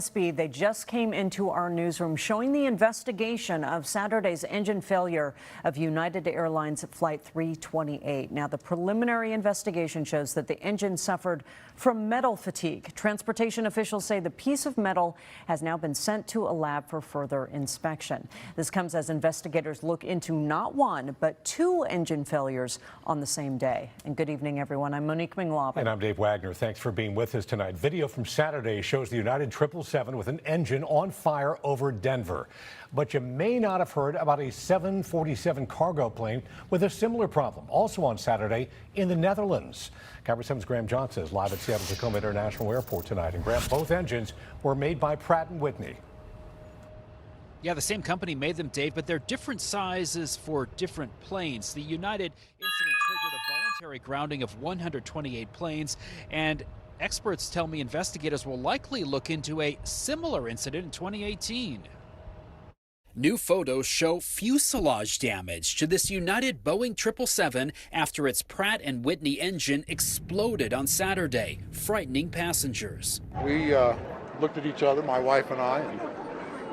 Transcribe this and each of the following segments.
Speed, they just came into our newsroom showing the investigation of Saturday's engine failure of United Airlines Flight 328. Now, the preliminary investigation shows that the engine suffered from metal fatigue. Transportation officials say the piece of metal has now been sent to a lab for further inspection. This comes as investigators look into not one, but two engine failures on the same day. And good evening, everyone. I'm Monique Minglaven. And I'm Dave Wagner. Thanks for being with us tonight. Video from Saturday shows the United 777 with an engine on fire over Denver. But you may not have heard about a 747 cargo plane with a similar problem, also on Saturday in the Netherlands. KIRO 7's Graham Johnson is live at Seattle-Tacoma International Airport tonight. And Graham, both engines were made by Pratt & Whitney. Yeah, the same company made them, Dave, but they're different sizes for different planes. The United incident triggered a voluntary grounding of 128 planes, and experts tell me investigators will likely look into a similar incident in 2018. New photos show fuselage damage to this United Boeing 777 after its Pratt & Whitney engine exploded on Saturday, frightening passengers. We looked at each other, my wife and I, and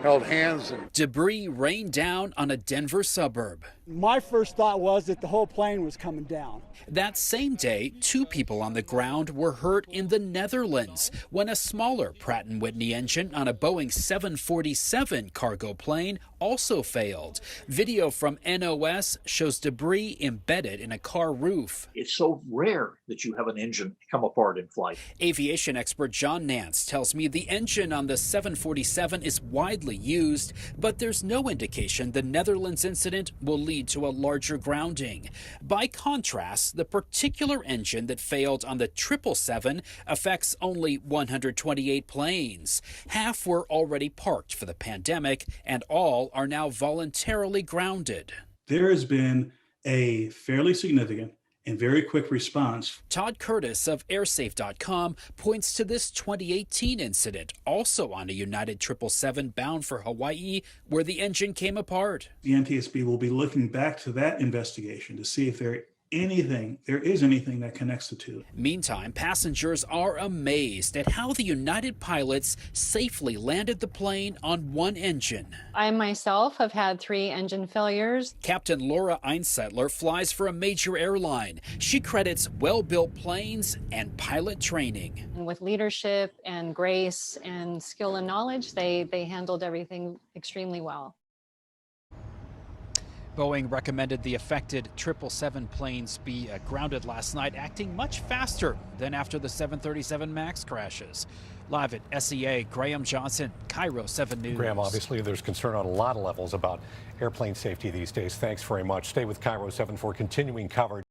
held hands. Debris rained down on a Denver suburb. My first thought was that the whole plane was coming down. That same day, two people on the ground were hurt in the Netherlands when a smaller Pratt & Whitney engine on a Boeing 747 cargo plane also failed. Video from NOS shows debris embedded in a car roof. It's so rare that you have an engine come apart in flight. Aviation expert John Nance tells me the engine on the 747 is widely used, but there's no indication the Netherlands incident will lead to a larger grounding. By contrast, the particular engine that failed on the 777 affects only 128 planes. Half were already parked for the pandemic, and all are now voluntarily grounded. There has been a fairly significant and very quick response. Todd Curtis of airsafe.com points to this 2018 incident, also on a United 777 bound for Hawaii, where the engine came apart. The NTSB will be looking back to that investigation to see if there is anything that connects the two. Meantime, passengers are amazed at how the United pilots safely landed the plane on one engine. I myself have had 3 engine failures. Captain Laura Einsetler flies for a major airline. She credits well-built planes and pilot training. And with leadership and grace and skill and knowledge, they handled everything extremely well. Boeing recommended the affected 777 planes be grounded last night, acting much faster than after the 737 MAX crashes. Live at SEA, Graham Johnson, KIRO 7 News. Graham, obviously there's concern on a lot of levels about airplane safety these days. Thanks very much. Stay with KIRO 7 for continuing coverage.